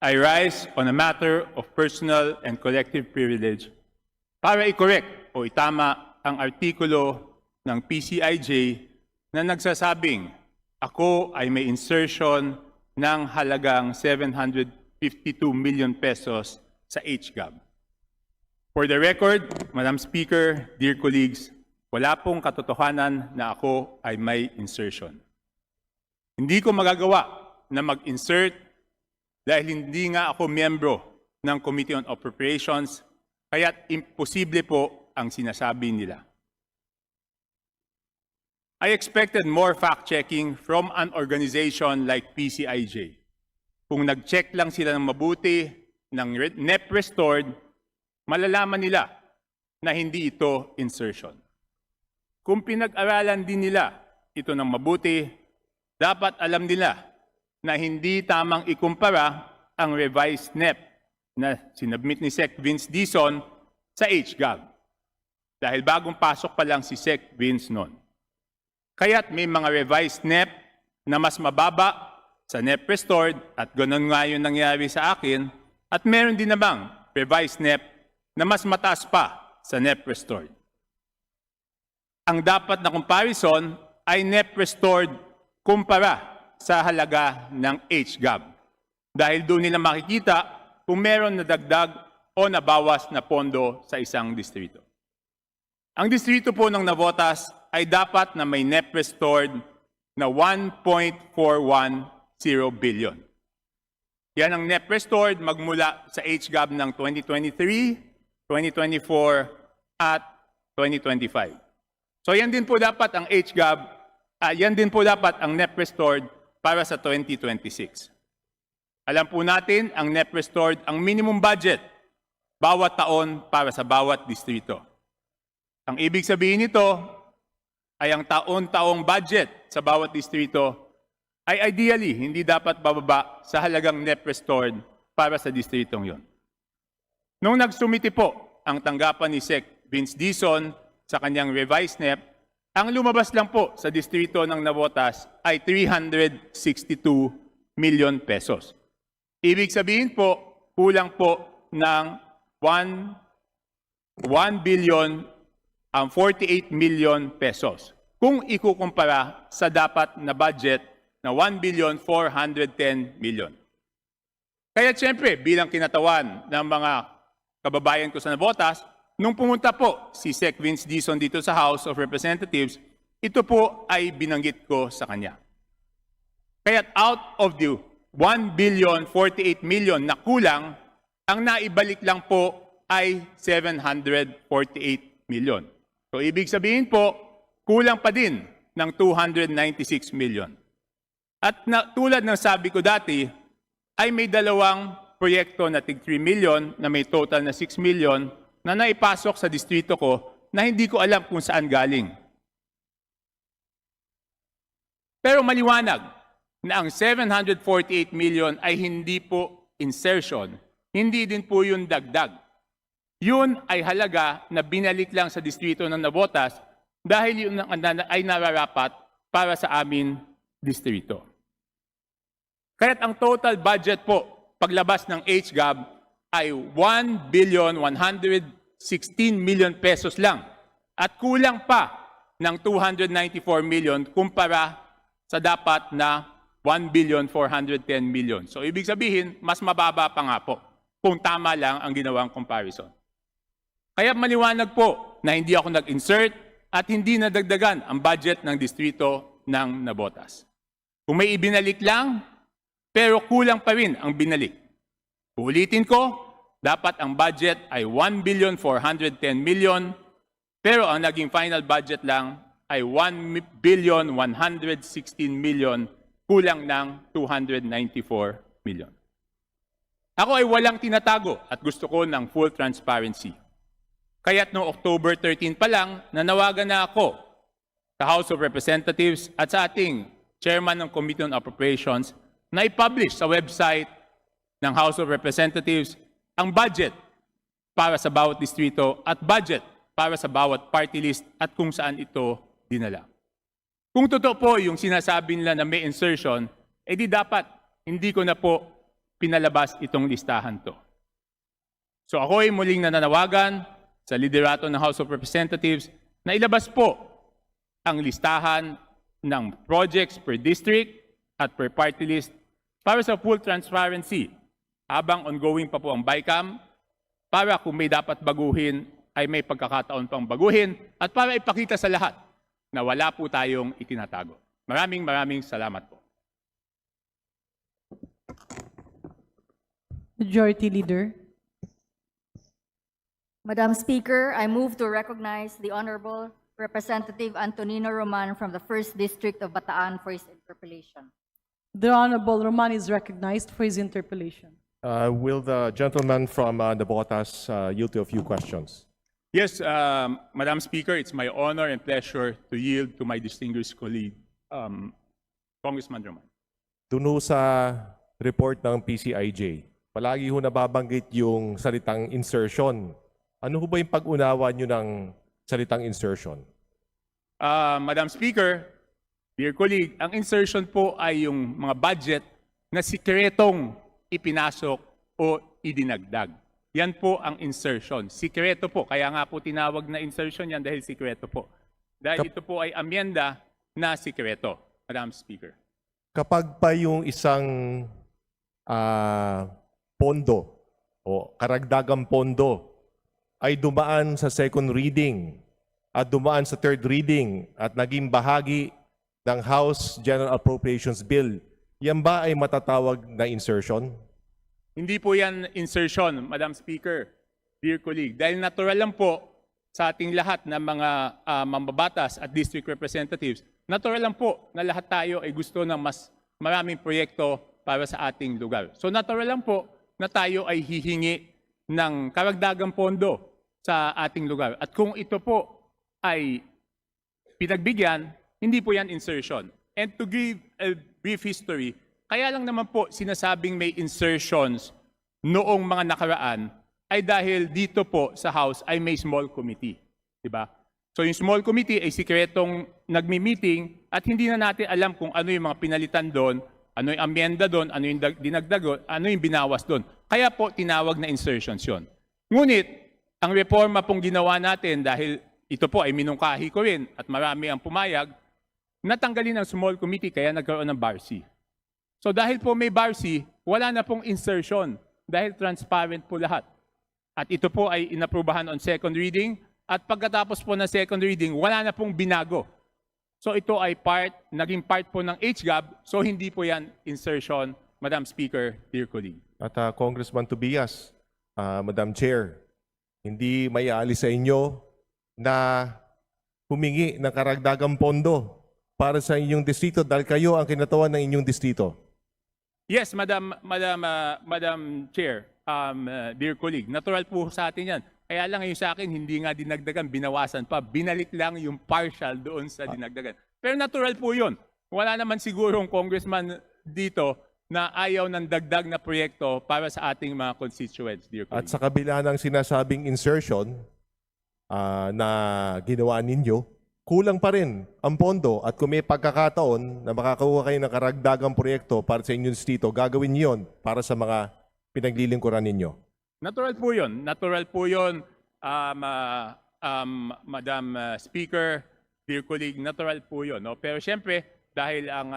I rise on a matter of personal and collective privilege para i-correct o itama ang artikulo ng PCIJ na nagsasabing ako ay may insertion ng halagang 752 million pesos sa HGAB. For the record, Madam Speaker, dear colleagues, wala pong katotohanan na ako ay may insertion. Hindi ko magagawa na mag-insert dahil hindi nga ako miyembro ng Committee on Appropriations, kaya't imposible po ang sinasabi nila. I expected more fact-checking from an organization like PCIJ. Kung nag-check lang sila ng mabuti ng NEP restored, malalaman nila na hindi ito insertion. Kung pinag-aralan din nila ito ng mabuti, dapat alam nila na hindi tamang ikumpara ang revised NEP na sinabmit ni Sec. Vince Dizon sa HGAB. Dahil bagong pasok pa lang si Sec. Vince noon. Kaya't may mga revised NEP na mas mababa sa NEP restored at ganoon nga yung nangyari sa akin at meron din namang revised NEP na mas mataas pa sa NEP restored. Ang dapat na comparison ay NEP restored kumpara sa halaga ng HGAB. Dahil doon nila makikita kung meron na dagdag o nabawas na pondo sa isang distrito. Ang distrito po ng Navotas ay dapat na may NEP restored na 1.410 billion. Yan ang NEP restored magmula sa HGAB ng 2023, 2024 at 2025. So yan din po dapat ang HGAB, yan din po dapat ang NEP restored para sa 2026. Alam po natin, ang NEP restored ang minimum budget bawat taon para sa bawat distrito. Ang ibig sabihin nito ay ang taon-taong budget sa bawat distrito ay ideally hindi dapat bababa sa halagang NEP restored para sa distritong yon. Nung nagsumiti po ang tanggapan ni Sec. Vince Dizon sa kanyang revised NEP, ang lumabas lang po sa distrito ng Navotas ay 362 million pesos. Ibig sabihin po, kulang po ng 1 billion ang 48 million pesos. Kung ikukumpara sa dapat na budget na 1 billion 410 million. Kaya siyempre, bilang kinatawan ng mga kababayan ko sa Navotas, nung pumunta po si Sec. Vince Dizon dito sa House of Representatives, ito po ay binanggit ko sa kanya. Kaya out of the 1 billion 48 million na kulang, ang naibalik lang po ay 748 million. So ibig sabihin po, kulang pa din ng 296 million. At tulad ng sabi ko dati, ay may dalawang proyekto na tig 3 million na may total na 6 million na naipasok sa distrito ko na hindi ko alam kung saan galing. Pero maliwanag na ang 748 million ay hindi po insertion, hindi din po yun dagdag. Yun ay halaga na binalik lang sa distrito ng Navotas dahil yun ay nararapat para sa amin distrito. Kaya't ang total budget po paglabas ng HGAB ay 1 billion 116 million pesos lang at kulang pa ng 294 million kumpara sa dapat na 1 billion 410 million. So ibig sabihin, mas mababa pa nga po kung tama lang ang ginawang comparison. Kaya maliwanag po na hindi ako nag-insert at hindi nadagdagan ang budget ng distrito ng Navotas. Kung may ibinalik lang, pero kulang pa rin ang binalik. Ulitin ko, dapat ang budget ay 1 billion 410 million, pero ang naging final budget lang ay 1 billion 116 million, kulang ng 294 million. Ako ay walang tinatago at gusto ko ng full transparency. Kaya't noong October 13 pa lang, nanawagan na ako sa House of Representatives at sa ating chairman ng Committee on Appropriations na i-publish sa website ng House of Representatives ang budget para sa bawat distrito at budget para sa bawat party list at kung saan ito dinala. Kung totoo po yung sinasabi nila na may insertion, edi dapat hindi ko na po pinalabas itong listahan to. So ako ay muling nananawagan sa liderato ng House of Representatives na ilabas po ang listahan ng projects per district at per party list para sa full transparency habang ongoing pa po ang BICAM, para kung may dapat baguhin ay may pagkakataon pang baguhin at para ipakita sa lahat na wala po tayong itinatago. Maraming salamat po. Majority Leader. Madam Speaker, I move to recognize the Honorable Representative Antonino Roman from the 1st District of Bataan for his interpellation. The Honorable Roman is recognized for his interpellation. Will the gentleman from Navotas yield to a few questions? Yes, Madam Speaker, it's my honor and pleasure to yield to my distinguished colleague, Congressman Roman. Doon sa report ng PCIJ, palagi ho nababanggit yung salitang insertion. Ano ho ba yung pag-unawa nyo ng salitang insertion? Madam Speaker, dear colleague, ang insertion po ay yung mga budget na sikretong ipinasok o idinagdag. Yan po ang insertion. Sikreto po. Kaya nga po tinawag na insertion yan dahil sikreto po. Dahil ito po ay amyenda na sikreto, Madam Speaker. Kapag pa yung isang pondo o karagdagang pondo ay dumaan sa second reading at dumaan sa third reading at naging bahagi ng House General Appropriations Bill, yan ba ay matatawag na insertion? Hindi po yan insertion, Madam Speaker, dear colleague. Dahil natural lang po sa ating lahat na mga mambabatas at district representatives, natural lang po na lahat tayo ay gusto ng mas maraming proyekto para sa ating lugar. So natural lang po na tayo ay hihingi ng karagdagang pondo sa ating lugar. At kung ito po ay pinagbigyan, hindi po yan insertion. And to give a brief history, kaya lang naman po sinasabing may insertions noong mga nakaraan ay dahil dito po sa House ay may small committee. Diba? So yung small committee ay sikretong nagmi-meeting at hindi na natin alam kung ano yung mga pinalitan doon, ano yung amyenda doon, ano yung dinagdag doon, ano yung binawas doon. Kaya po tinawag na insertions yun. Ngunit, ang reforma pong ginawa natin dahil ito po ay minungkahi ko rin at marami ang pumayag, natanggalin ang small committee kaya nagkaroon ng BARC. So dahil po may BARC, wala na pong insertion dahil transparent po lahat. At ito po ay inaprubahan on second reading at pagkatapos po ng second reading, wala na pong binago. So ito ay naging part po ng HGAB, so hindi po yan insertion, Madam Speaker, dear colleague. At Congressman Tobias, Madam Chair, hindi may aalis sa inyo na humingi ng karagdagang pondo para sa inyong distrito dahil kayo ang kinatawan ng inyong distrito. Yes, Madam Chair, dear colleague, natural po sa atin yan. Kaya lang yung sa akin, hindi nga dinagdagan, binawasan pa. Binalik lang yung partial doon sa dinagdagan. Pero natural po yun. Wala naman sigurong congressman dito na ayaw ng dagdag na proyekto para sa ating mga constituents, dear colleague. At sa kabila ng sinasabing insertion na ginawa ninyo, kulang pa rin ang pondo. At kung may pagkakataon na makakakuha kayo ng karagdagang proyekto para sa inyong distrito, gagawin niyo yun para sa mga pinaglilingkuran ninyo. Natural po yun. Natural po yun, Madam Speaker, dear colleague, natural po yun. No? Pero siyempre, dahil ang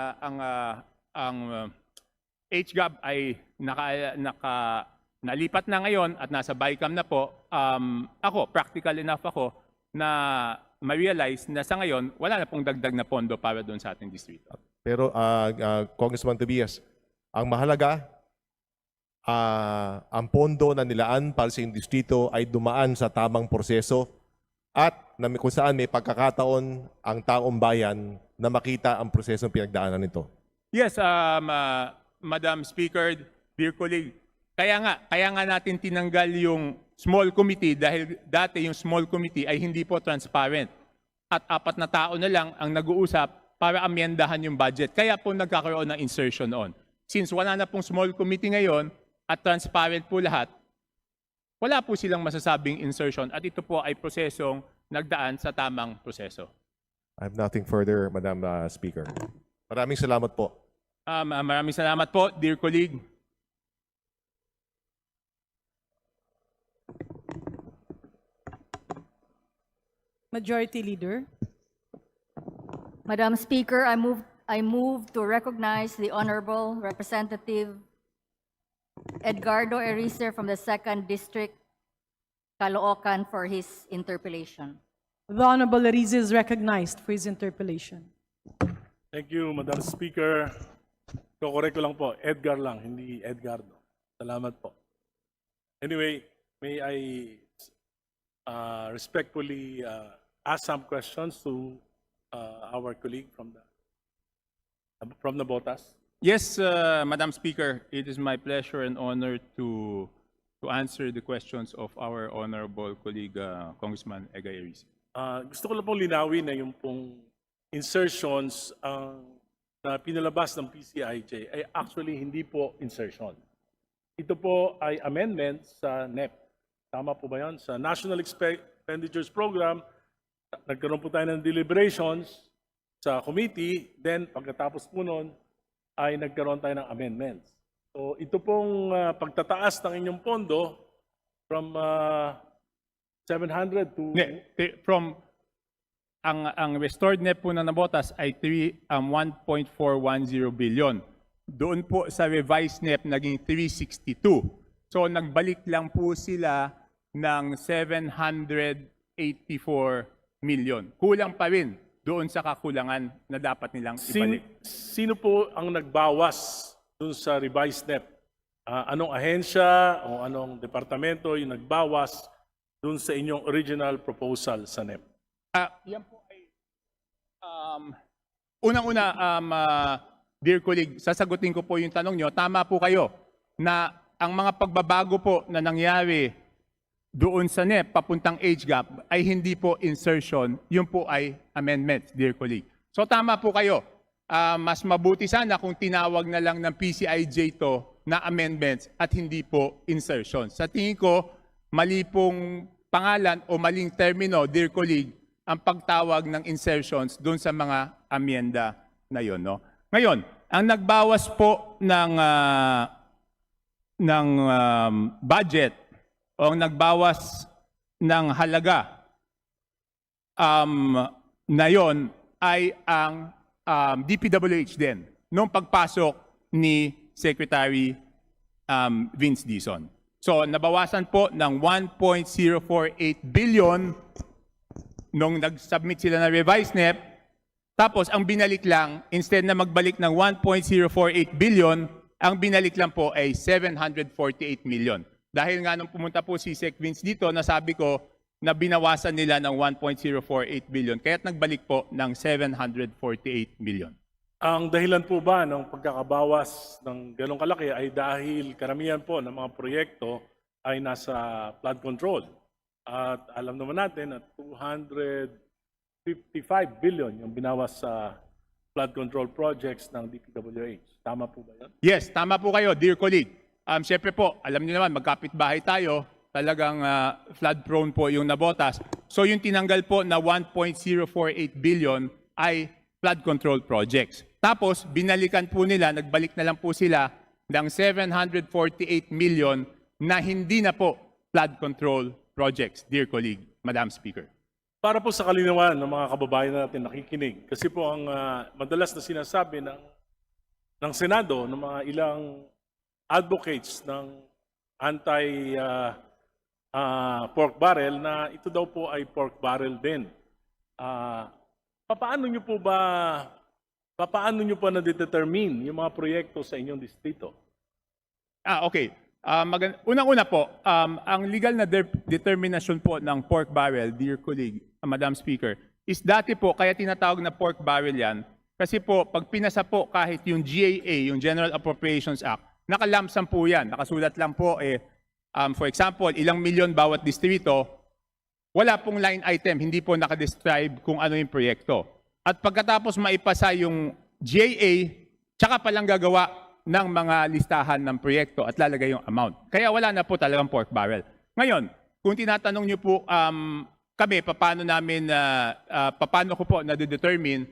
HGAB ay nalipat na ngayon at nasa BICAM na po, ako, practical enough ako na ma-realize na sa ngayon, wala na pong dagdag na pondo para doon sa ating distrito. Pero Congressman Tobias, ang mahalaga, ang pondo na nilaan para sa inyong distrito ay dumaan sa tamang proseso at kung saan may pagkakataon ang taong bayan na makita ang prosesong pinagdaanan nito. Yes, Madam Speaker, dear colleague, kaya nga natin tinanggal yung small committee dahil dati yung small committee ay hindi po transparent. At 4 na tao na lang ang nag-uusap para amyendahan yung budget. Kaya po nagkakaroon ng insertion on. Since wala na pong small committee ngayon at transparent po lahat, wala po silang masasabing insertion at ito po ay prosesong nagdaan sa tamang proseso. I have nothing further, Madam Speaker. Maraming salamat po. Maraming salamat po, dear colleague. Majority Leader. Madam Speaker, I move to recognize the Honorable Representative Edgardo Ericer from the 2nd District, Caloocan, for his interpellation. The Honorable Erice is recognized for his interpellation. Thank you, Madam Speaker. Correct ko lang po, Edgar lang, hindi Edgardo. Salamat po. Anyway, may I respectfully ask some questions to our colleague from the Botas? Yes, Madam Speaker, it is my pleasure and honor to answer the questions of our honorable colleague, Congressman Egay Erice. Gusto ko lang pong linawin na yung pong insertions na pinalabas ng PCIJ ay actually hindi po insertion. Ito po ay amendment sa NEP. Tama po ba yan? Sa National Expenditures Program, nagkaroon po tayo ng deliberations sa committee, then pagkatapos po nun ay nagkaroon tayo ng amendments. So ito pong pagtataas ng inyong pondo from 700 to... From ang restored net po na nabotas ay 1.410 billion. Doon po sa revised net naging 362. So nagbalik lang po sila ng 784 million. Kulang pa rin doon sa kakulangan na dapat nilang ibalik. Sino po ang nagbawas dun sa revised NEP? Anong ahensya o anong departamento yung nagbawas dun sa inyong original proposal sa NEP? Yan po ay unang-una, dear colleague, sasagutin ko po yung tanong nyo. Tama po kayo na ang mga pagbabago po na nangyari doon sa NEP papuntang age gap ay hindi po insertion, yun po ay amendments, dear colleague. So tama po kayo. Mas mabuti sana kung tinawag na lang ng PCIJ to na amendments at hindi po insertion. Sa tingin ko, mali pong pangalan o maling termino, dear colleague, ang pagtawag ng insertions doon sa mga amyenda na yon. No? Ngayon, ang nagbawas po ng budget o ang nagbawas ng halaga na yon ay ang DPWH din noong pagpasok ni Secretary Vince Dizon. So nabawasan po ng 1.048 billion nung nag-submit sila ng revised NEP. Tapos ang binalik lang, instead na magbalik ng 1.048 billion, ang binalik lang po ay 748 million. Dahil nga nung pumunta po si Sec Vince dito, nasabi ko na binawasan nila ng 1.048 billion, kaya't nagbalik po ng 748 million. Ang dahilan po ba ng pagkakabawas ng ganong kalaki ay dahil karamihan po ng mga proyekto ay nasa flood control. At alam naman natin na 255 billion yung binawas sa flood control projects ng DPWH. Tama po ba yan? Yes, tama po kayo, dear colleague. Siyempre po, alam niyo naman, magkapit-bahay tayo, talagang flood prone po yung nabotas. So yung tinanggal po na 1.048 billion ay flood control projects. Tapos, binalikan po nila, nagbalik na lang po sila ng 748 million na hindi na po flood control projects, dear colleague, Madam Speaker. Para po sa kalinawan ng mga kababayan natin nakikinig, kasi po ang madalas na sinasabi ng Senado, ng mga ilang advocates ng anti-pork barrel na ito daw po ay pork barrel din. Paano nyo po na-determine yung mga proyekto sa inyong distrito? Okay. Unang-una po, ang legal na determination po ng pork barrel, dear colleague, Madam Speaker, is dati po, kaya tinatawag na pork barrel yan, kasi po, pag pinasa po kahit yung GAA, yung General Appropriations Act, nakalamsam po yan. Nakasulat lang po, for example, ilang milyon bawat distrito, wala pong line item, hindi po nakadescribe kung ano yung proyekto. At pagkatapos maipasa yung GAA, tsaka palang gagawa ng mga listahan ng proyekto at lalagay yung amount. Kaya wala na po talagang pork barrel. Ngayon, kung tinatanong niyo po kami, paano ko po na-determine,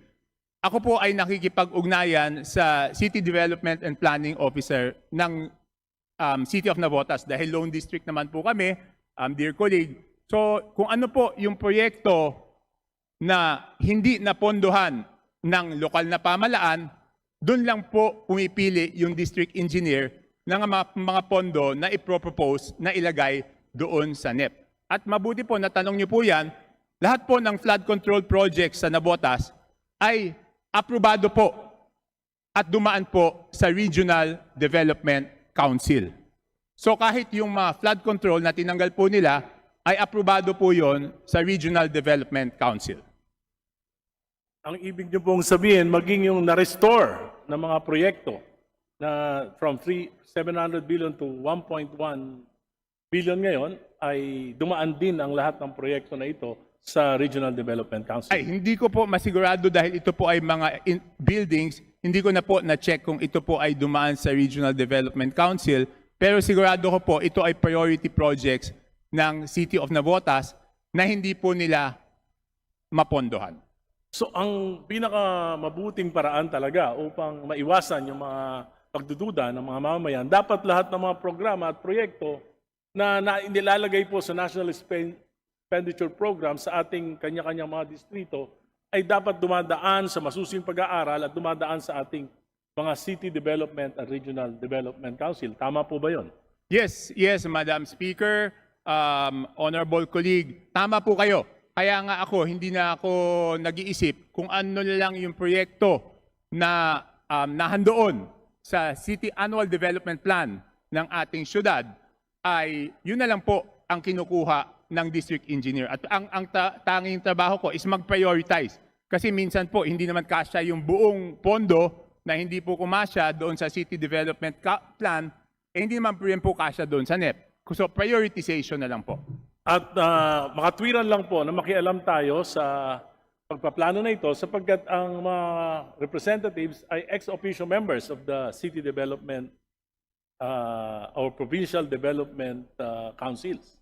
ako po ay nakikipag-ugnayan sa City Development and Planning Officer ng City of Navotas dahil Lone District naman po kami, dear colleague. So kung ano po yung proyekto na hindi napondohan ng lokal na pamalaan, doon lang po pumipili yung district engineer ng mga pondo na ipropropose na ilagay doon sa NEP. At mabuti po, natanong niyo po yan, lahat po ng flood control projects sa Navotas ay aprobado po at dumaan po sa Regional Development Council. So kahit yung mga flood control na tinanggal po nila, ay aprobado po yon sa Regional Development Council. Ang ibig niyo pong sabihin, maging yung na-restore ng mga proyekto na from 700 billion to 1.1 billion ngayon, ay dumaan din ang lahat ng proyekto na ito sa Regional Development Council. Ay, hindi ko po masigurado dahil ito po ay mga buildings, hindi ko na po na-check kung ito po ay dumaan sa Regional Development Council, pero sigurado ko po ito ay priority projects ng City of Navotas na hindi po nila mapondohan. So ang pinakamabuting paraan talaga upang maiwasan yung mga pagdududa ng mga mamamayan, dapat lahat ng mga programa at proyekto na nilalagay po sa National Expenditure Program sa ating kanya-kanyang mga distrito ay dapat dumadaan sa masusing pag-aaral at dumadaan sa ating mga City Development at Regional Development Council. Tama po ba yun? Yes, Madam Speaker, Honorable Colleague, tama po kayo. Kaya nga ako, hindi na ako nag-iisip kung ano na lang yung proyekto na nahandoon sa City Annual Development Plan ng ating syudad, ay yun na lang po ang kinukuha ng district engineer. At ang tanging trabaho ko is mag-prioritize. Kasi minsan po, hindi naman kasya yung buong pondo na hindi po kumasya doon sa City Development Plan, hindi naman po kasya doon sa NEP. So prioritization na lang po. At makatwiran lang po na makialam tayo sa pagpaplano na ito sapagkat ang mga representatives ay ex-officio members of the City Development or Provincial Development Councils.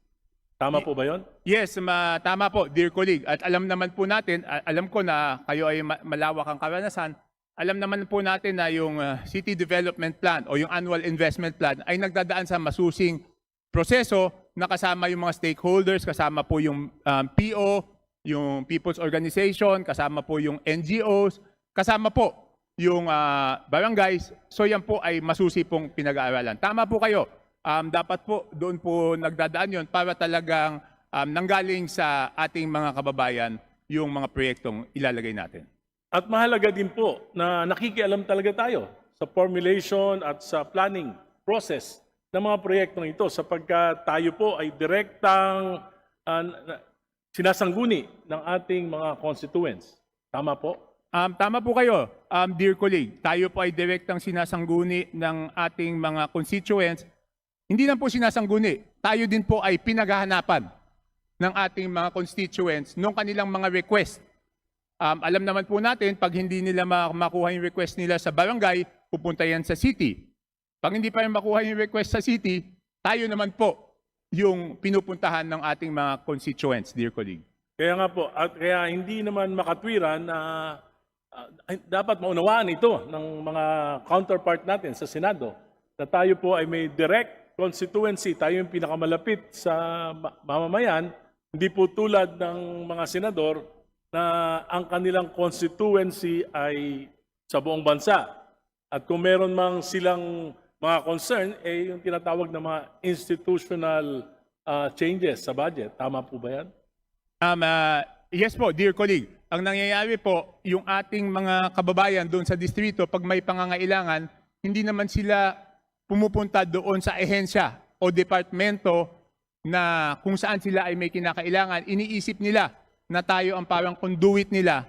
Tama po ba yon? Yes, tama po, dear colleague. At alam naman po natin, alam ko na kayo ay malawak ang karanasan, alam naman po natin na yung City Development Plan o yung Annual Investment Plan ay nagdadaan sa masusing proseso na kasama yung mga stakeholders, kasama po yung PO, yung People's Organization, kasama po yung NGOs, kasama po yung barangays. So yan po ay masusi pong pinag-aaralan. Tama po kayo. Dapat po doon po nagdadaan yon para talagang nanggaling sa ating mga kababayan yung mga proyektong ilalagay natin. At mahalaga din po na nakikialam talaga tayo sa formulation at sa planning process ng mga proyektong ito sapagkat tayo po ay direktang sinasangguni ng ating mga constituents. Tama po? Tama po kayo, dear colleague. Tayo po ay direktang sinasangguni ng ating mga constituents. Hindi lang po sinasangguni, tayo din po ay pinaghahanapan ng ating mga constituents nung kanilang mga request. Alam naman po natin, pag hindi nila makuha yung request nila sa barangay, pupunta yan sa city. Pag hindi pa rin makuha yung request sa city, tayo naman po yung pinupuntahan ng ating mga constituents, dear colleague. Kaya nga po, at kaya hindi naman makatwiran na dapat maunawaan ito ng mga counterpart natin sa Senado na tayo po ay may direct constituency, tayo yung pinakamalapit sa mamamayan, hindi po tulad ng mga senador na ang kanilang constituency ay sa buong bansa. At kung meron mang silang mga concern, yung tinatawag na mga institutional changes sa budget. Tama po ba yan? Yes po, dear colleague. Ang nangyayari po, yung ating mga kababayan doon sa distrito, pag may pangangailangan, hindi naman sila pumupunta doon sa ehensya o departamento na kung saan sila ay may kinakailangan. Iniisip nila na tayo ang parang conduit nila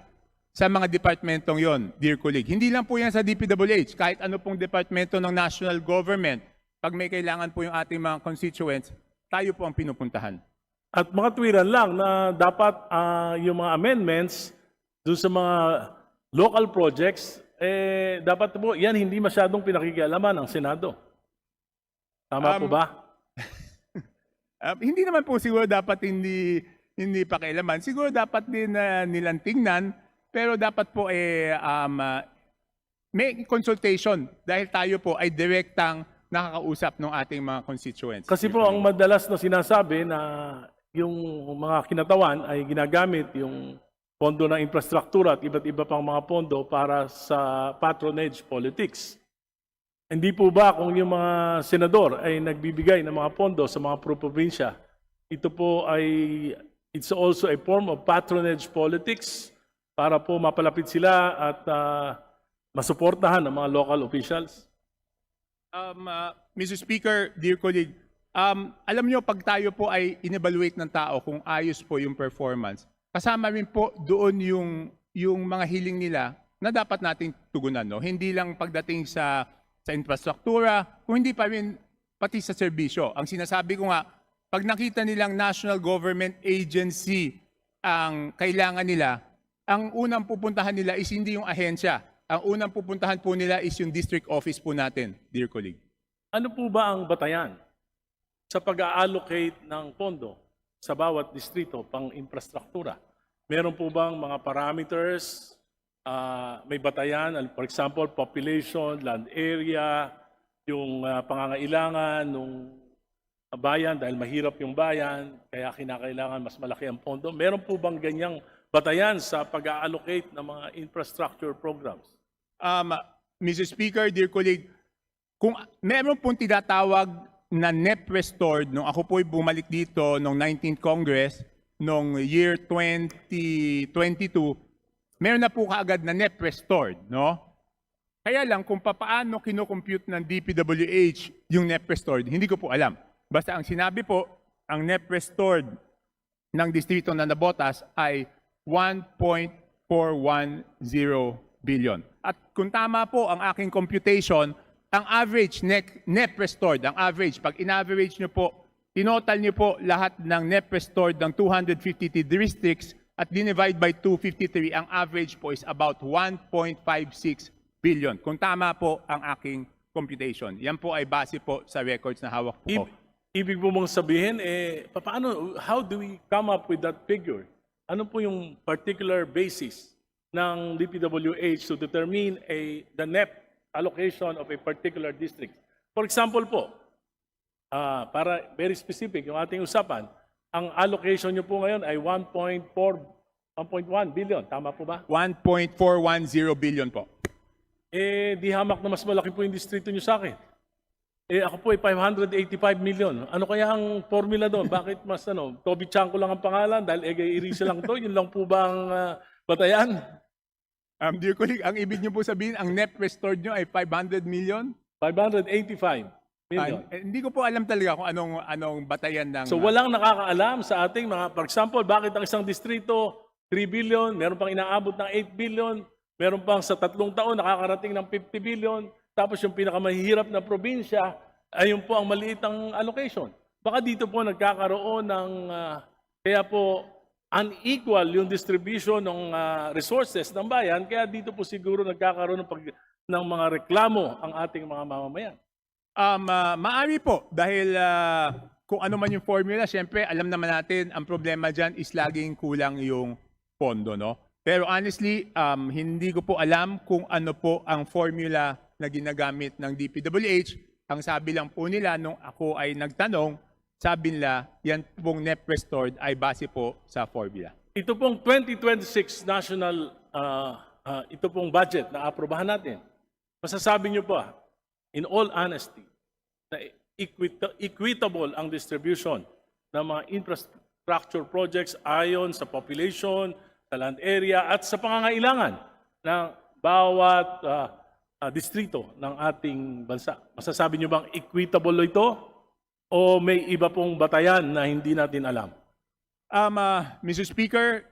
sa mga departamentong yon, dear colleague. Hindi lang po yan sa DPWH, kahit ano pong departamento ng national government, pag may kailangan po yung ating mga constituents, tayo po ang pinupuntahan. At makatwiran lang na dapat yung mga amendments dun sa mga local projects, dapat po yan hindi masyadong pinakikialaman ng Senado. Tama po ba? Hindi naman po siguro dapat hindi pakialaman. Siguro dapat din nilang tingnan. Pero dapat po may consultation dahil tayo po ay direktang nakakausap ng ating mga constituents. Kasi po ang madalas na sinasabi na yung mga kinatawan ay ginagamit yung pondo ng infrastruktura at iba't iba pang mga pondo para sa patronage politics. Hindi po ba kung yung mga senador ay nagbibigay ng mga pondo sa mga probinsya, ito po ay it's also a form of patronage politics para po mapalapit sila at masuportahan ng mga local officials? Mr. Speaker, dear colleague, alam nyo, pag tayo po ay in-evaluate ng tao kung ayos po yung performance, kasama rin po doon yung mga hiling nila na dapat nating tugunan. No? Hindi lang pagdating sa infrastruktura, kung hindi pa rin pati sa serbisyo. Ang sinasabi ko nga, pag nakita nilang national government agency ang kailangan nila, ang unang pupuntahan nila is hindi yung ahensya. Ang unang pupuntahan po nila is yung district office po natin, dear colleague. Ano po ba ang batayan sa pag-allocate ng pondo sa bawat distrito pang infrastruktura? Meron po bang mga parameters, may batayan, for example, population, land area, yung pangangailangan ng bayan dahil mahirap yung bayan, kaya kinakailangan mas malaki ang pondo. Meron po bang ganyang batayan sa pag-allocate ng mga infrastructure programs? Mr. Speaker, dear colleague, kung meron pong tinatawag na NEP restored, nung ako po'y bumalik dito noong 19th Congress, noong year 2022, meron na po kaagad na NEP restored, no? Kaya lang kung papaano kinocompute ng DPWH yung NEP restored, hindi ko po alam. Basta ang sinabi po, ang NEP restored ng distrito na Nabotas ay 1.410 billion. At kung tama po ang aking computation, ang average NEP restored, ang average, pag in-average nyo po, tinotal nyo po lahat ng NEP restored ng 253 districts at dinivide by 253, ang average po is about 1.56 billion. Kung tama po ang aking computation. Yan po ay base po sa records na hawak po. Ibig po mong sabihin, paano, how do we come up with that figure? Ano po yung particular basis ng DPWH to determine the NEP allocation of a particular district? For example po, para very specific yung ating usapan, ang allocation nyo po ngayon ay 1.1 billion. Tama po ba? 1.410 billion po. Di hamak na mas malaki po yung distrito nyo sa akin. Ako po ay 585 million. Ano kaya ang formula doon? Bakit mas Toby Chanko lang ang pangalan dahil Irisa lang to? Yun lang po ba ang batayan? Dear colleague, ang ibig niyo po sabihin, ang NEP restored nyo ay 500 million? 585 million. Hindi ko po alam talaga kung anong batayan ng... So walang nakakaalam sa ating mga, for example, bakit ang isang distrito 3 billion, meron pang inaabot ng 8 billion, meron pang sa 3 taon nakakarating ng 50 billion, tapos yung pinakamahirap na probinsya, ayun po ang maliit ang allocation. Baka dito po nagkakaroon ng, kaya po unequal yung distribution ng resources ng bayan, kaya dito po siguro nagkakaroon ng mga reklamo ang ating mga mamamayan. Maari po, dahil kung ano man yung formula, syempre alam naman natin, ang problema dyan is laging kulang yung pondo, no? Pero honestly, hindi ko po alam kung ano po ang formula na ginagamit ng DPWH. Ang sabi lang po nila nung ako ay nagtanong, sabi nila, yan pong NEP restored ay base po sa formula. Ito pong 2026 national, ito pong budget na aprobahan natin. Masasabi niyo po, in all honesty, na equitable ang distribution ng mga infrastructure projects ayon sa population, sa land area, at sa pangangailangan ng bawat distrito ng ating bansa. Masasabi niyo bang equitable ito? O may iba pong batayan na hindi natin alam? Mr. Speaker,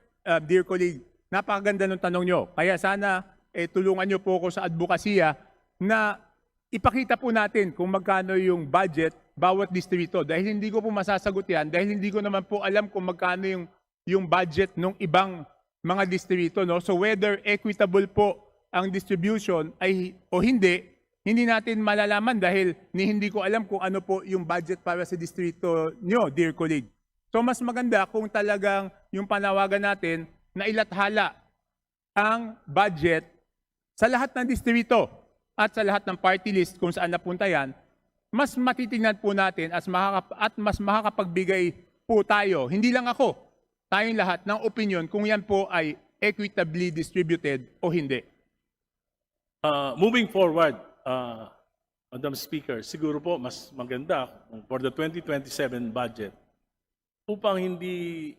dear colleague, napakaganda ng tanong nyo. Kaya sana tulungan nyo po ako sa advokasya na ipakita po natin kung magkano yung budget bawat distrito. Dahil hindi ko po masasagot yan, dahil hindi ko naman po alam kung magkano yung budget ng ibang mga distrito. No? So whether equitable po ang distribution ay o hindi natin malalaman dahil hindi ko alam kung ano po yung budget para sa distrito nyo, dear colleague. So mas maganda kung talagang yung panawagan natin na ilathala ang budget sa lahat ng distrito at sa lahat ng party list kung saan napunta yan, mas matitingnan po natin at mas makakapagbigay po tayo, hindi lang ako, tayong lahat ng opinion kung yan po ay equitably distributed o hindi? Moving forward, Madam Speaker, siguro po mas maganda for the 2027 budget upang hindi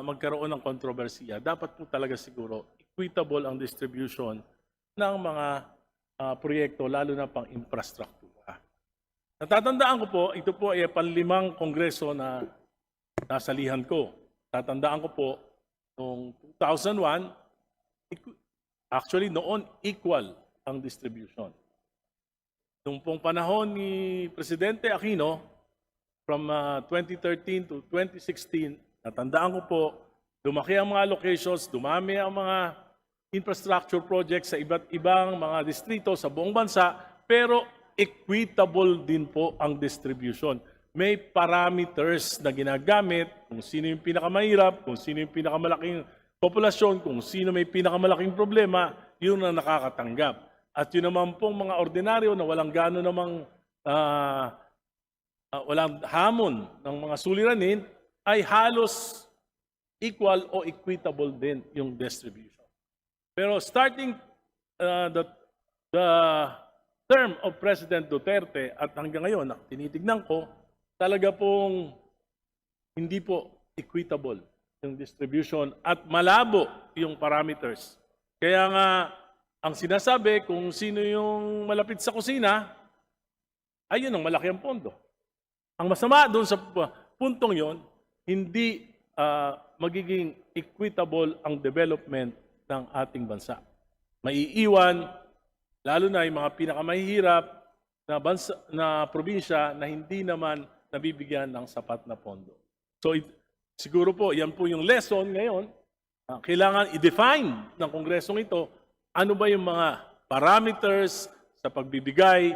magkaroon ng kontrobersiya. Dapat po talaga siguro equitable ang distribution ng mga proyekto, lalo na pang infrastruktura. Natatandaan ko po, ito po ay panlimang kongreso na nasalihan ko. Tatandaan ko po, noong 2001, actually noon equal ang distribution. Noong pong panahon ni Presidente Aquino, from 2013 to 2016, natandaan ko po, lumaki ang mga locations, dumami ang mga infrastructure projects sa iba't ibang mga distrito sa buong bansa, pero equitable din po ang distribution. May parameters na ginagamit kung sino yung pinakamahirap, kung sino yung pinakamalaking populasyon, kung sino may pinakamalaking problema, yun ang nakakatanggap. At yun naman pong mga ordinaryo na walang gano'n namang walang hamon ng mga suliranin, ay halos equal o equitable din yung distribution. Pero starting the term of President Duterte at hanggang ngayon, tinitignan ko, talaga pong hindi po equitable yung distribution at malabo yung parameters. Kaya nga, ang sinasabi kung sino yung malapit sa kusina, ayun ang malaki ang pondo. Ang masama doon sa puntong yon, hindi magiging equitable ang development ng ating bansa. Maiiwan, lalo na yung mga pinakamahihirap na probinsya na hindi naman nabibigyan ng sapat na pondo. So siguro po, yan po yung lesson ngayon. Kailangan i-define ng kongresong ito ano ba yung mga parameters sa pagbibigay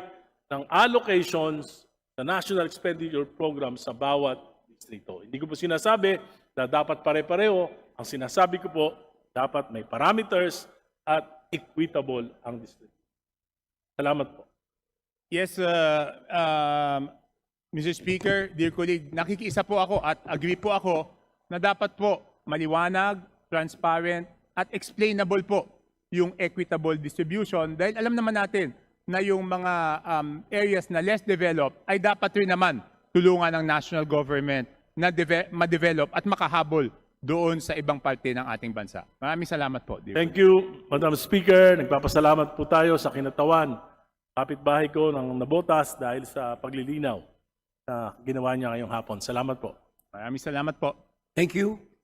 ng allocations sa National Expenditure Program sa bawat distrito. Hindi ko po sinasabi na dapat pare-pareho. Ang sinasabi ko po, dapat may parameters at equitable ang distrito. Salamat po. Yes, Mr. Speaker, dear colleague, nakikiisa po ako at agree po ako na dapat po maliwanag, transparent, at explainable po yung equitable distribution dahil alam naman natin na yung mga areas na less developed ay dapat rin naman tulungan ng national government na ma-develop at makahabol doon sa ibang parte ng ating bansa. Maraming salamat po. Dear Thank you, Madam Speaker. Nagpapasalamat po tayo sa kinatawan, kapitbahay ko ng Nabotas dahil sa paglilinaw na ginawa niya ngayong hapon. Salamat po. Maraming salamat po. Thank you.